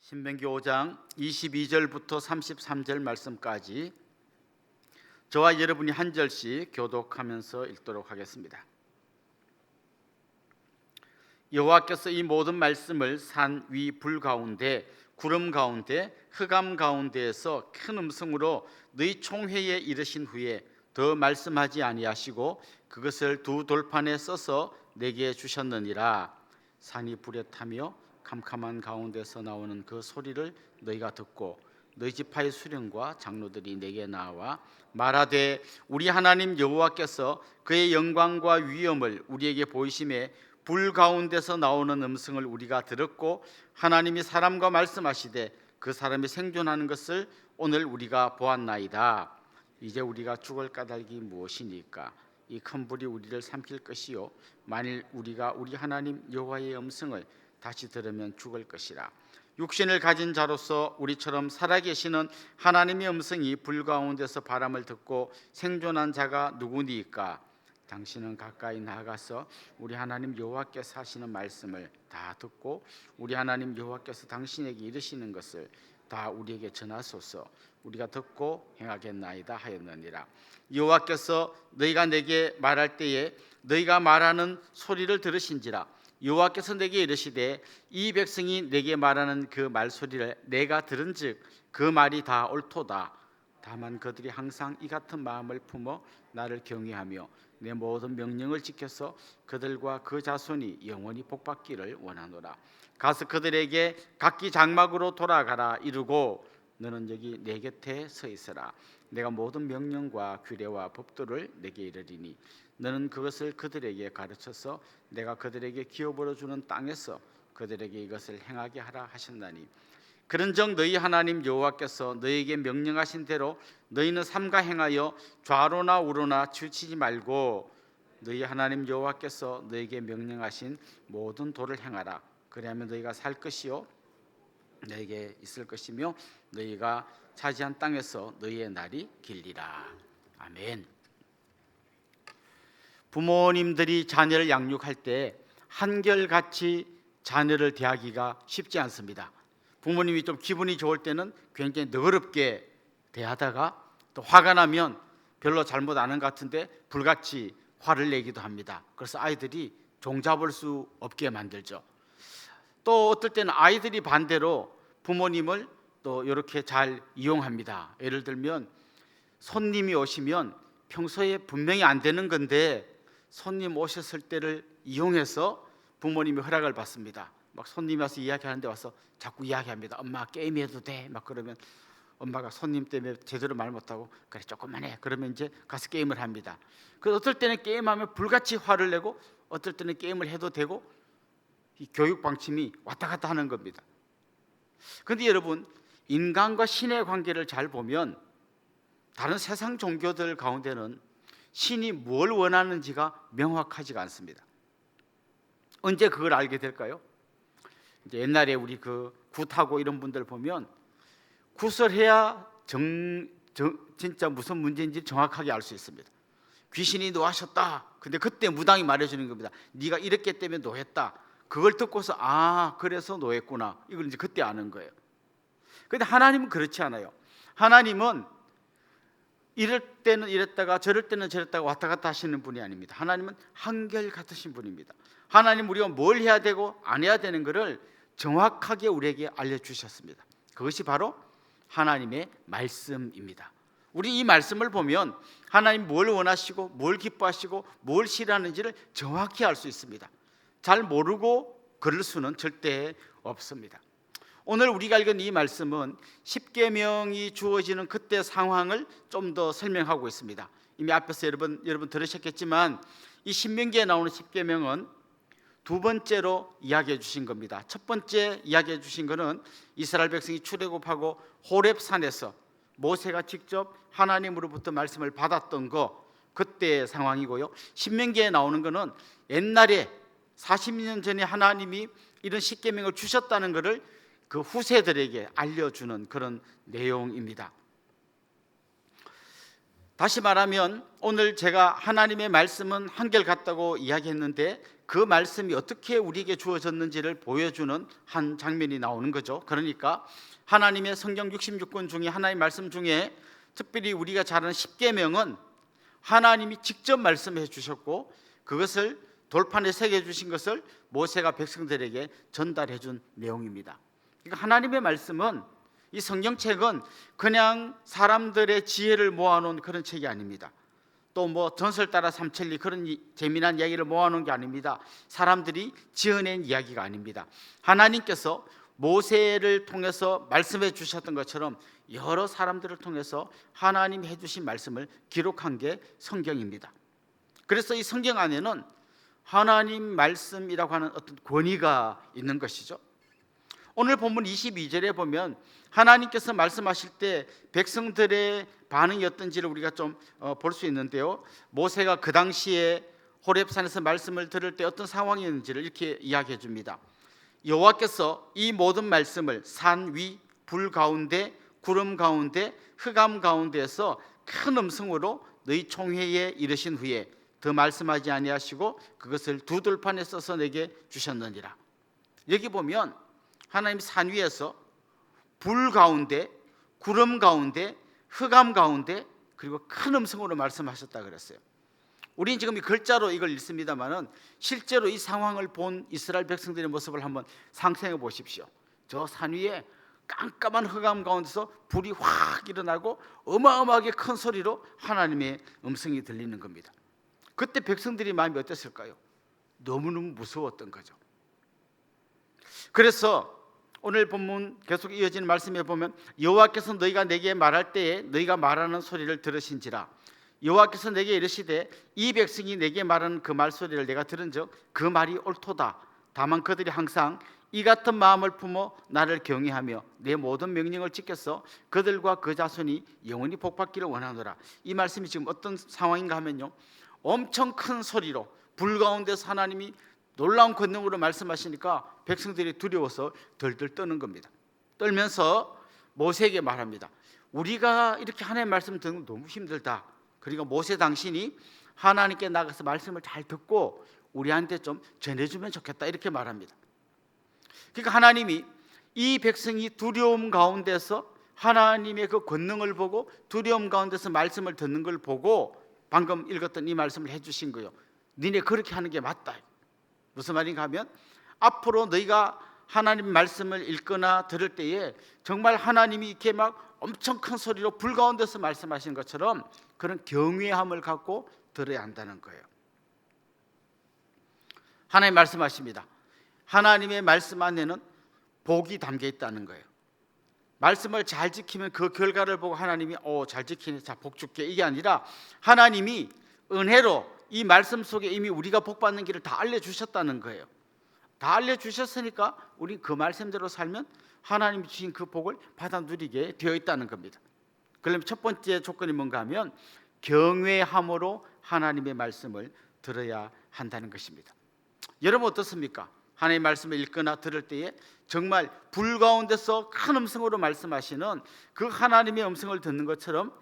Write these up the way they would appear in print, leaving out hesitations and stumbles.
신명기 5장 22절부터 33절 말씀까지 저와 여러분이 한 절씩 교독하면서 읽도록 하겠습니다. 여호와께서 이 모든 말씀을 산 위 불 가운데 구름 가운데 흑암 가운데에서 큰 음성으로 너희 총회에 이르신 후에 더 말씀하지 아니하시고 그것을 두 돌판에 써서 내게 주셨느니라. 산이 불에 타며 캄캄한 가운데서 나오는 그 소리를 너희가 듣고 너희 지파의 수령과 장로들이 내게 나와 말하되 우리 하나님 여호와께서 그의 영광과 위엄을 우리에게 보이심에 불 가운데서 나오는 음성을 우리가 들었고 하나님이 사람과 말씀하시되 그 사람이 생존하는 것을 오늘 우리가 보았나이다. 이제 우리가 죽을 까닭이 무엇이니까? 이 큰 불이 우리를 삼킬 것이요 만일 우리가 우리 하나님 여호와의 음성을 다시 들으면 죽을 것이라. 육신을 가진 자로서 우리처럼 살아계시는 하나님의 음성이 불 가운데서 바람을 듣고 생존한 자가 누구니까? 당신은 가까이 나아가서 우리 하나님 여호와께서 하시는 말씀을 다 듣고 우리 하나님 여호와께서 당신에게 이르시는 것을 다 우리에게 전하소서. 우리가 듣고 행하겠나이다 하였느니라. 여호와께서 너희가 내게 말할 때에 너희가 말하는 소리를 들으신지라. 여호와께서 내게 이르시되 이 백성이 내게 말하는 그 말소리를 내가 들은즉 그 말이 다 옳도다. 다만 그들이 항상 이 같은 마음을 품어 나를 경외하며 내 모든 명령을 지켜서 그들과 그 자손이 영원히 복받기를 원하노라. 가서 그들에게 각기 장막으로 돌아가라 이르고 너는 여기 내 곁에 서 있으라. 내가 모든 명령과 규례와 법도를 내게 이르리니 너는 그것을 그들에게 가르쳐서 내가 그들에게 기업으로 주는 땅에서 그들에게 이것을 행하게 하라 하셨나니 그런즉 너희 하나님 여호와께서 너희에게 명령하신 대로 너희는 삼가 행하여 좌로나 우로나 치우치지 말고 너희 하나님 여호와께서 너희에게 명령하신 모든 도를 행하라. 그리하면 너희가 살 것이요 너희에게 있을 것이며 너희가 차지한 땅에서 너희의 날이 길리라. 아멘. 부모님들이 자녀를 양육할 때 한결같이 자녀를 대하기가 쉽지 않습니다. 부모님이 좀 기분이 좋을 때는 굉장히 너그럽게 대하다가 또 화가 나면 별로 잘못 안 한 것 같은데 불같이 화를 내기도 합니다. 그래서 아이들이 종잡을 수 없게 만들죠. 또 어떨 때는 아이들이 반대로 부모님을 또 이렇게 잘 이용합니다. 예를 들면 손님이 오시면 평소에 분명히 안 되는 건데 손님 오셨을 때를 이용해서 부모님이 허락을 받습니다. 막 손님이 와서 이야기하는데 와서 자꾸 이야기합니다. 엄마 게임해도 돼? 막 그러면 엄마가 손님 때문에 제대로 말 못하고 그래 조금만 해. 그러면 이제 가서 게임을 합니다. 그래서 어떨 때는 게임하면 불같이 화를 내고 어떨 때는 게임을 해도 되고 이 교육 방침이 왔다 갔다 하는 겁니다. 그런데 여러분 인간과 신의 관계를 잘 보면 다른 세상 종교들 가운데는 신이 뭘 원하는지가 명확하지가 않습니다. 언제 그걸 알게 될까요? 이제 옛날에 우리 그 굿하고 이런 분들 보면 굿을 해야 진짜 무슨 문제인지 정확하게 알 수 있습니다. 귀신이 노하셨다. 근데 그때 무당이 말해주는 겁니다. 네가 이랬기 때문에 노했다. 그걸 듣고서 아 그래서 노했구나. 이걸 이제 그때 아는 거예요. 그런데 하나님은 그렇지 않아요. 하나님은 이럴 때는 이랬다가 저럴 때는 저랬다가 왔다 갔다 하시는 분이 아닙니다. 하나님은 한결같으신 분입니다. 하나님 우리가 뭘 해야 되고 안 해야 되는 것을 정확하게 우리에게 알려주셨습니다. 그것이 바로 하나님의 말씀입니다. 우리 이 말씀을 보면 하나님 뭘 원하시고 뭘 기뻐하시고 뭘 싫어하는지를 정확히 알 수 있습니다. 잘 모르고 그럴 수는 절대 없습니다. 오늘 우리가 읽은 이 말씀은 십계명이 주어지는 그때 상황을 좀 더 설명하고 있습니다. 이미 앞에서 여러분 들으셨겠지만 이 신명기에 나오는 십계명은 두 번째로 이야기해 주신 겁니다. 첫 번째 이야기해 주신 것은 이스라엘 백성이 출애굽하고 호렙산에서 모세가 직접 하나님으로부터 말씀을 받았던 거 그때의 상황이고요. 신명기에 나오는 것은 옛날에 40년 전에 하나님이 이런 십계명을 주셨다는 것을 그 후세들에게 알려주는 그런 내용입니다. 다시 말하면 오늘 제가 하나님의 말씀은 한결같다고 이야기했는데 그 말씀이 어떻게 우리에게 주어졌는지를 보여주는 한 장면이 나오는 거죠. 그러니까 하나님의 성경 66권 중에 하나님의 말씀 중에 특별히 우리가 잘 아는 십계명은 하나님이 직접 말씀해 주셨고 그것을 돌판에 새겨 주신 것을 모세가 백성들에게 전달해 준 내용입니다. 그러니까 하나님의 말씀은, 이 성경책은 그냥 사람들의 지혜를 모아놓은 그런 책이 아닙니다. 또 뭐 전설 따라 삼천리 그런 재미난 이야기를 모아놓은 게 아닙니다. 사람들이 지어낸 이야기가 아닙니다. 하나님께서 모세를 통해서 말씀해 주셨던 것처럼 여러 사람들을 통해서 하나님이 해주신 말씀을 기록한 게 성경입니다. 그래서 이 성경 안에는 하나님 말씀이라고 하는 어떤 권위가 있는 것이죠. 오늘 본문 22절에 보면 하나님께서 말씀하실 때 백성들의 반응이 어떤지를 우리가 좀 볼 수 있는데요. 모세가 그 당시에 호렙산에서 말씀을 들을 때 어떤 상황이었는지를 이렇게 이야기해 줍니다. 여호와께서 이 모든 말씀을 산 위, 불 가운데, 구름 가운데, 흑암 가운데에서 큰 음성으로 너희 총회에 이르신 후에 더 말씀하지 아니하시고 그것을 두 돌판에 써서 내게 주셨느니라. 여기 보면 하나님 산 위에서 불 가운데, 구름 가운데, 흑암 가운데, 그리고 큰 음성으로 말씀하셨다 그랬어요. 우리는 지금 이 글자로 이걸 읽습니다만은 실제로 이 상황을 본 이스라엘 백성들의 모습을 한번 상상해 보십시오. 저 산 위에 깜깜한 흑암 가운데서 불이 확 일어나고 어마어마하게 큰 소리로 하나님의 음성이 들리는 겁니다. 그때 백성들이 마음이 어땠을까요? 너무너무 무서웠던 거죠. 그래서 오늘 본문 계속 이어지는 말씀에 보면 여호와께서 너희가 내게 말할 때에 너희가 말하는 소리를 들으신지라. 여호와께서 내게 이르시되 이 백성이 내게 말하는 그 말소리를 내가 들은즉 그 말이 옳도다. 다만 그들이 항상 이 같은 마음을 품어 나를 경외하며 내 모든 명령을 지켜서 그들과 그 자손이 영원히 복받기를 원하노라. 이 말씀이 지금 어떤 상황인가 하면요, 엄청 큰 소리로 불 가운데서 하나님이 놀라운 권능으로 말씀하시니까 백성들이 두려워서 덜덜 떠는 겁니다. 떨면서 모세에게 말합니다. 우리가 이렇게 하나님의 말씀 듣는 거 너무 힘들다. 그리고 모세 당신이 하나님께 나가서 말씀을 잘 듣고 우리한테 좀 전해주면 좋겠다 이렇게 말합니다. 그러니까 하나님이 이 백성이 두려움 가운데서 하나님의 그 권능을 보고 두려움 가운데서 말씀을 듣는 걸 보고 방금 읽었던 이 말씀을 해주신 거예요. 니네 그렇게 하는 게 맞다. 무슨 말인가 하면 앞으로 너희가 하나님 말씀을 읽거나 들을 때에 정말 하나님이 이렇게 막 엄청 큰 소리로 불 가운데서 말씀하시는 것처럼 그런 경외함을 갖고 들어야 한다는 거예요. 하나님 말씀하십니다. 하나님의 말씀 안에는 복이 담겨 있다는 거예요. 말씀을 잘 지키면 그 결과를 보고 하나님이 잘 지키네, 자 복 줄게, 이게 아니라 하나님이 은혜로 이 말씀 속에 이미 우리가 복 받는 길을 다 알려주셨다는 거예요. 다 알려주셨으니까 우리 그 말씀대로 살면 하나님이 주신 그 복을 받아 누리게 되어 있다는 겁니다. 그러면 첫 번째 조건이 뭔가 하면 경외함으로 하나님의 말씀을 들어야 한다는 것입니다. 여러분 어떻습니까? 하나님의 말씀을 읽거나 들을 때에 정말 불 가운데서 큰 음성으로 말씀하시는 그 하나님의 음성을 듣는 것처럼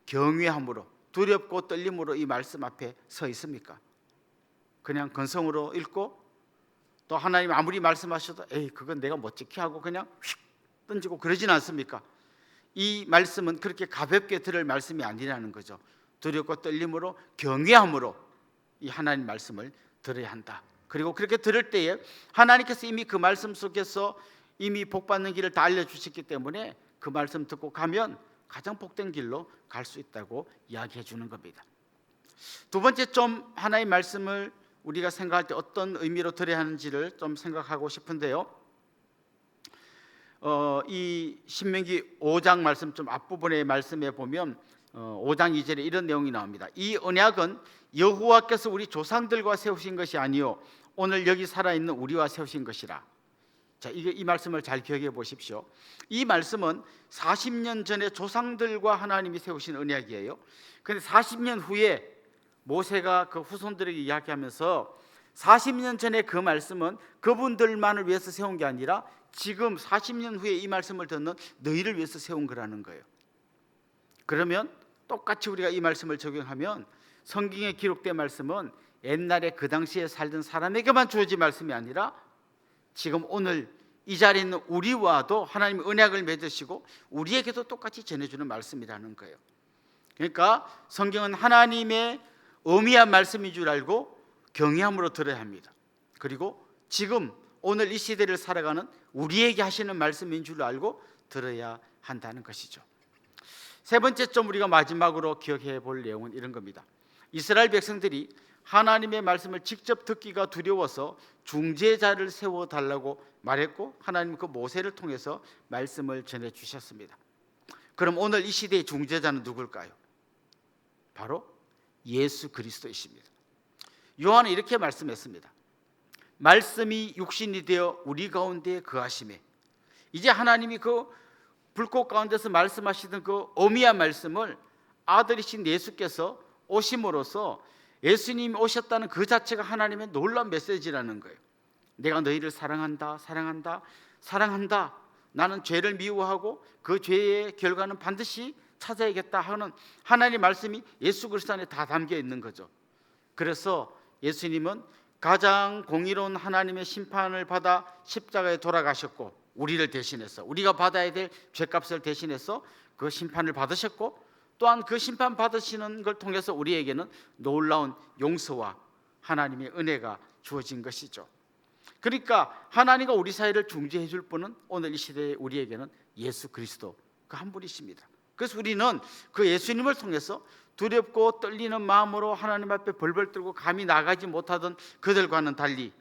경외함으로, 두렵고 떨림으로 이 말씀 앞에 서 있습니까? 그냥 건성으로 읽고 또 하나님 아무리 말씀하셔도 그건 내가 못 지켜 하고 그냥 휙 던지고 그러진 않습니까? 이 말씀은 그렇게 가볍게 들을 말씀이 아니라는 거죠. 두렵고 떨림으로 경외함으로 이 하나님 말씀을 들어야 한다. 그리고 그렇게 들을 때에 하나님께서 이미 그 말씀 속에서 이미 복받는 길을 다 알려주셨기 때문에 그 말씀 듣고 가면 가장 복된 길로 갈 수 있다고 이야기해 주는 겁니다. 두 번째, 좀 하나님의 말씀을 우리가 생각할 때 어떤 의미로 들어야 하는지를 좀 생각하고 싶은데요. 이 신명기 5장 말씀 좀 앞부분의 말씀에 보면 5장 2절에 이런 내용이 나옵니다. 이 언약은 여호와께서 우리 조상들과 세우신 것이 아니요 오늘 여기 살아있는 우리와 세우신 것이라. 자, 이 말씀을 잘 기억해 보십시오. 이 말씀은 40년 전에 조상들과 하나님이 세우신 언약이에요. 그런데 40년 후에 모세가 그 후손들에게 이야기하면서 40년 전에 그 말씀은 그분들만을 위해서 세운 게 아니라 지금 40년 후에 이 말씀을 듣는 너희를 위해서 세운 거라는 거예요. 그러면 똑같이 우리가 이 말씀을 적용하면 성경에 기록된 말씀은 옛날에 그 당시에 살던 사람에게만 주어진 말씀이 아니라 지금 오늘 이 자리에 있는 우리와도 하나님의 언약을 맺으시고 우리에게도 똑같이 전해주는 말씀이라는 거예요. 그러니까 성경은 하나님의 엄미한 말씀인 줄 알고 경외함으로 들어야 합니다. 그리고 지금 오늘 이 시대를 살아가는 우리에게 하시는 말씀인 줄 알고 들어야 한다는 것이죠. 세 번째 점, 우리가 마지막으로 기억해 볼 내용은 이런 겁니다. 이스라엘 백성들이 하나님의 말씀을 직접 듣기가 두려워서 중재자를 세워달라고 말했고 하나님은 그 모세를 통해서 말씀을 전해 주셨습니다. 그럼 오늘 이 시대의 중재자는 누굴까요? 바로 예수 그리스도이십니다. 요한은 이렇게 말씀했습니다. 말씀이 육신이 되어 우리 가운데 거하심에, 이제 하나님이 그 불꽃 가운데서 말씀하시던 그 엄미한 말씀을 아들이신 예수께서 오심으로써 예수님이 오셨다는 그 자체가 하나님의 놀라운 메시지라는 거예요. 내가 너희를 사랑한다, 사랑한다, 사랑한다. 나는 죄를 미워하고 그 죄의 결과는 반드시 찾아야겠다 하는 하나님의 말씀이 예수 그리스도 안에 다 담겨 있는 거죠. 그래서 예수님은 가장 공의로운 하나님의 심판을 받아 십자가에 돌아가셨고 우리를 대신해서, 우리가 받아야 될 죄값을 대신해서 그 심판을 받으셨고, 또한 그 심판 받으시는 걸 통해서 우리에게는 놀라운 용서와 하나님의 은혜가 주어진 것이죠. 그러니까 하나님과 우리 사이를 중재해 줄 분은 오늘 이 시대에 우리에게는 예수 그리스도 그 한 분이십니다. 그래서 우리는 그 예수님을 통해서 두렵고 떨리는 마음으로 하나님 앞에 벌벌 떨고 감히 나가지 못하던 그들과는 달리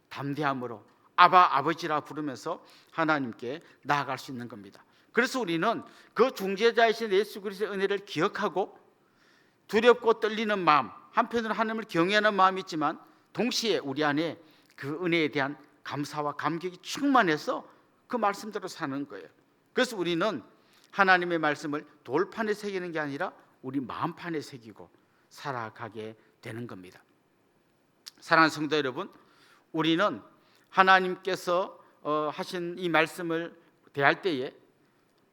담대함으로 아바, 아버지라 부르면서 하나님께 나아갈 수 있는 겁니다. 그래서 우리는 그 중재자이신 예수 그리스도의 은혜를 기억하고 두렵고 떨리는 마음, 한편으로는 하나님을 경외하는 마음이 있지만 동시에 우리 안에 그 은혜에 대한 감사와 감격이 충만해서 그 말씀대로 사는 거예요. 그래서 우리는 하나님의 말씀을 돌판에 새기는 게 아니라 우리 마음판에 새기고 살아가게 되는 겁니다. 사랑하는 성도 여러분, 우리는 하나님께서 하신 이 말씀을 대할 때에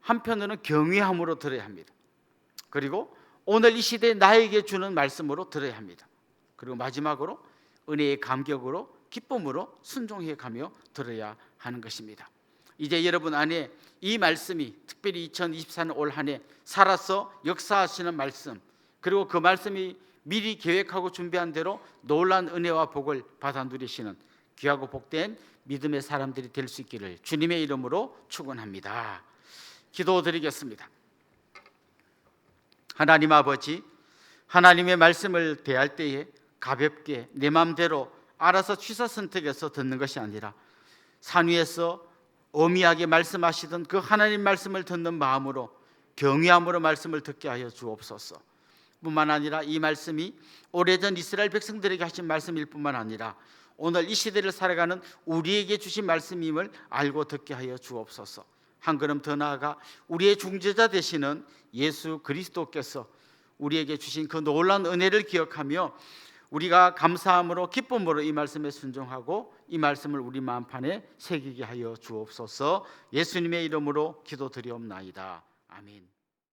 한편으로는 경외함으로 들어야 합니다. 그리고 오늘 이 시대에 나에게 주는 말씀으로 들어야 합니다. 그리고 마지막으로 은혜의 감격으로 기쁨으로 순종해 가며 들어야 하는 것입니다. 이제 여러분 안에 이 말씀이 특별히 2024년 올 한 해 살아서 역사하시는 말씀, 그리고 그 말씀이 미리 계획하고 준비한 대로 놀라운 은혜와 복을 받아 누리시는 귀하고 복된 믿음의 사람들이 될 수 있기를 주님의 이름으로 축원합니다. 기도드리겠습니다. 하나님 아버지, 하나님의 말씀을 대할 때에 가볍게 내 마음대로 알아서 취사 선택해서 듣는 것이 아니라 산 위에서 엄미하게 말씀하시던 그 하나님 말씀을 듣는 마음으로 경외함으로 말씀을 듣게 하여 주옵소서. 뿐만 아니라 이 말씀이 오래전 이스라엘 백성들에게 하신 말씀일 뿐만 아니라 오늘 이 시대를 살아가는 우리에게 주신 말씀임을 알고 듣게 하여 주옵소서. 한 걸음 더 나아가 우리의 중재자 되시는 예수 그리스도께서 우리에게 주신 그 놀라운 은혜를 기억하며 우리가 감사함으로 기쁨으로 이 말씀에 순종하고 이 말씀을 우리 마음판에 새기게 하여 주옵소서. 예수님의 이름으로 기도드리옵나이다. 아멘.